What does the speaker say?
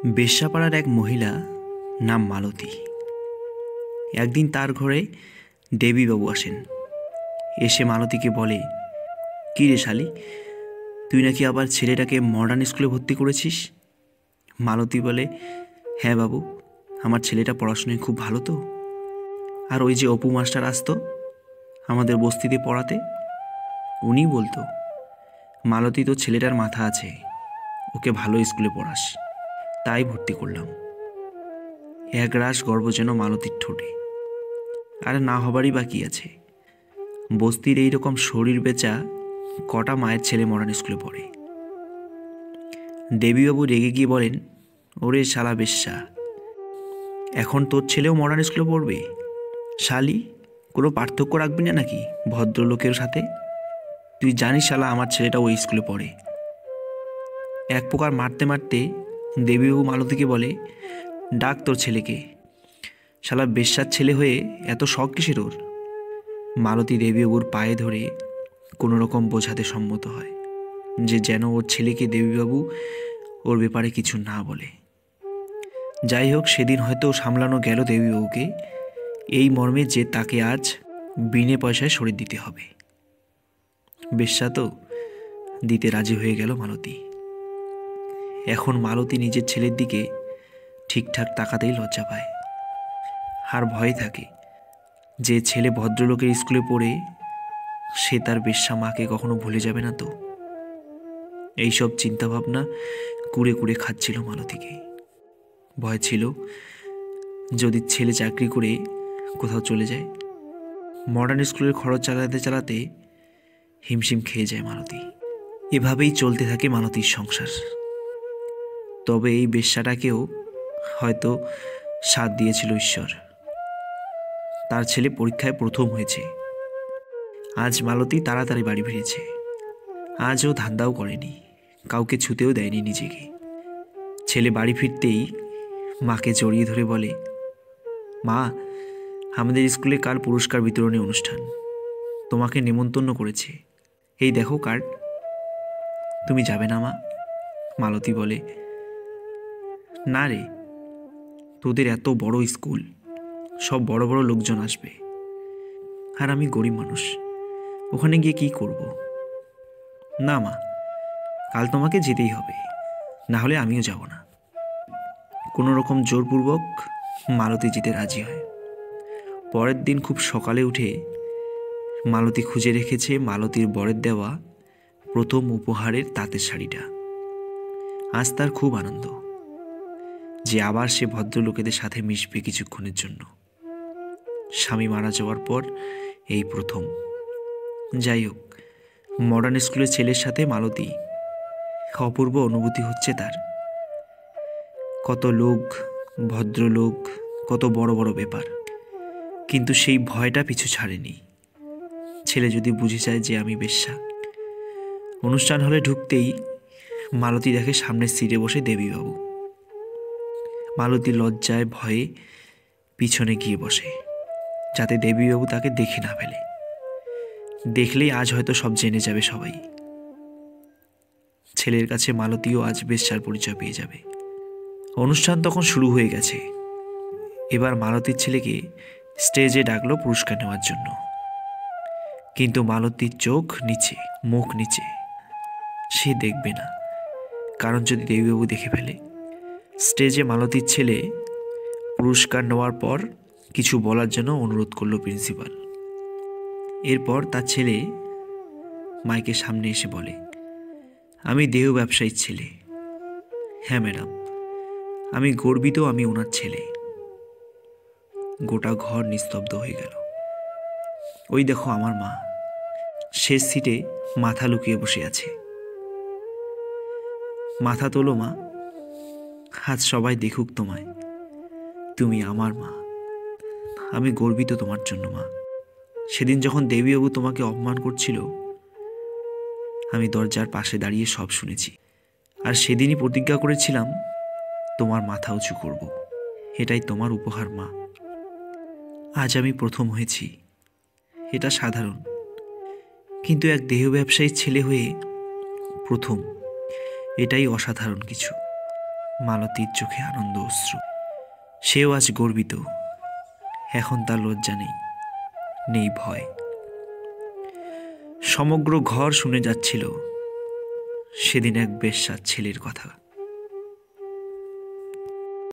বেশ্যাপাড়ার এক মহিলা নাম মালতী। একদিন তার ঘরে দেবীবাবু আসেন। এসে মালতীকে বলে, কী রে শালি, তুই নাকি আবার ছেলেটাকে মডার্ন স্কুলে ভর্তি করেছিস? মালতী বলে, হ্যাঁ বাবু, আমার ছেলেটা পড়াশোনায় খুব ভালো তো। আর ওই যে অপু মাস্টার আসতো আমাদের বস্তিতে পড়াতে, উনিই বলতো, মালতী তো ছেলেটার মাথা আছে, ওকে ভালো স্কুলে পড়াস, তাই ভর্তি করলাম। একরাশ গর্ব যেন মালতীর ঠোঁটে। আর না হবারই বাকি আছে। বস্তির এইরকম শরীর বেচা কটা মায়ের ছেলে মডার্ন স্কুলে পড়ে। দেবীবাবু রেগে গিয়ে বলেন, ওরে শালা বেশ্যা, এখন তোর ছেলেও মডার্ন স্কুলে পড়বে? শালি, কোনো পার্থক্য রাখবি না নাকি ভদ্রলোকের সাথে? তুই জানিস শালা আমার ছেলেটা ওই স্কুলে পড়ে। এক প্রকার মারতে মারতে দেবীবাবু মালতীকে বলে, ডাক তোর ছেলেকে। শালা বেশ্যার ছেলে হয়ে এত শখ কিসের ওর? মালতী দেবীবাবুর পায়ে ধরে কোনো রকম বোঝাতে সম্মত হয় যে যেন ওর ছেলেকে দেবীবাবু ওর ব্যাপারে কিছু না বলে। যাই হোক, সেদিন হয়তো সামলানো গেল দেবীবাবুকে এই মর্মে যে তাকে আজ বিনে পয়সায় সরিয়ে দিতে হবে। বেশ্যা তো, দিতে রাজি হয়ে গেল মালতী। এখন মালতী নিজের ছেলের দিকে ঠিকঠাক তাকাতেই লজ্জা পায়, আর ভয় থাকে যে ছেলে ভদ্রলোকের স্কুলে পড়ে সে তার বেশ্যা মাকে কখনো ভুলে যাবে না তো। এইসব চিন্তাভাবনা কুড়ে কুড়ে খাচ্ছিল মালতীকে। ভয় ছিল যদি ছেলে চাকরি করে কোথাও চলে যায়। মডার্ন স্কুলের খরচ চালাতে চালাতে হিমশিম খেয়ে যায় মালতী। এভাবেই চলতে থাকে মালতীর সংসার। তবে এই বেশ্যাটাকেও হয়তো সাথ দিয়েছিল ঈশ্বর। তার ছেলে পরীক্ষায় প্রথম হয়েছে। আজ মালতী তাড়াতাড়ি বাড়ি ফিরেছে। আজও ধান্দাও করেনি, কাউকে ছুতেও দেয়নি নিজেকে। ছেলে বাড়ি ফিরতেই মাকে জড়িয়ে ধরে বলে, মা, আমাদের স্কুলে কাল পুরস্কার বিতরণী অনুষ্ঠান, তোমাকে নেমন্তন্ন করেছে, এই দেখো কার্ড। তুমি যাবে না মা? মালতী বলে, না রে, তোদের এত বড় স্কুল, সব বড় বড় লোকজন আসবে, আর আমি গরিব মানুষ, ওখানে গিয়ে কি করব? না মা, কাল তোমাকে যেতেই হবে, না হলে আমিও যাব না। কোনো রকম জোরপূর্বক মালতী যেতে রাজি হয়। পরের দিন খুব সকালে উঠে মালতী খুঁজে রেখেছে মালতীর বরের দেওয়া প্রথম উপহারের তাঁতের শাড়িটা। আজ তার খুব আনন্দ যে আবার সে ভদ্রলোকেদের সাথে মিশবে কিছুক্ষণের জন্য। স্বামী মারা যাওয়ার পর এই প্রথম। যাই হোক, মডার্ন স্কুলের ছেলের সাথে মালতী, অপূর্ব অনুভূতি হচ্ছে তার। কত লোক, ভদ্রলোক, কত বড় বড় ব্যাপার, কিন্তু সেই ভয়টা পিছু ছাড়েনি। ছেলে যদি বুঝে যায় যে আমি বেশ্যা। অনুষ্ঠান হলে ঢুকতেই মালতী দেখে সামনের সিটে বসে দেবীবাবু। মালতী লজ্জায় ভয়ে পিছনে গিয়ে বসে, যাতে দেবীবাবু তাকে দেখে না ফেলে। দেখলেই আজ হয়তো সব জেনে যাবে সবাই। ছেলের কাছে মালতীও আজ বেশ্যার পরিচয় পেয়ে যাবে। অনুষ্ঠান তখন শুরু হয়ে গেছে। এবার মালতীর ছেলেকে স্টেজে ডাকলো পুরস্কার নেওয়ার জন্য। কিন্তু মালতীর চোখ নিচে, মুখ নিচে। সে দেখবে না, কারণ যদি দেবীবাবু দেখে ফেলে। স্টেজে মালতীর ছেলে পুরস্কার নেওয়ার পর কিছু বলার জন্য অনুরোধ করলো প্রিন্সিপাল। এরপর তার ছেলে মাইকের সামনে এসে বলে, আমি দেহ ব্যবসায়ীর ছেলে। হ্যাঁ ম্যাডাম, আমি গর্বিত আমি ওনার ছেলে। গোটা ঘর নিস্তব্ধ হয়ে গেল। ওই দেখো আমার মা, শেষ সিটে মাথা লুকিয়ে বসে আছে। মাথা তোলো মা, আজ সবাই দেখুক তোমায়, তুমি আমার মা। আমি গর্বিত তোমার জন্য মা। সেদিন যখন দেবীবাবু তোমাকে অপমান করছিল, আমি দরজার পাশে দাঁড়িয়ে সব শুনেছি। আর সেদিনই প্রতিজ্ঞা করেছিলাম তোমার মাথা উঁচু করব। এটাই তোমার উপহার মা। আজ আমি প্রথম হয়েছি, এটা সাধারণ, কিন্তু এক দেহ ব্যবসায়ীর ছেলে হয়ে প্রথম, এটাই অসাধারণ কিছু। মালতীর চোখে আনন্দ অশ্রু। সেও আজ গর্বিত। এখন তার লজ্জা নেই, নেই ভয়। সমগ্র ঘর শুনে যাচ্ছিল সেদিন এক বেশ্যার ছেলের কথা।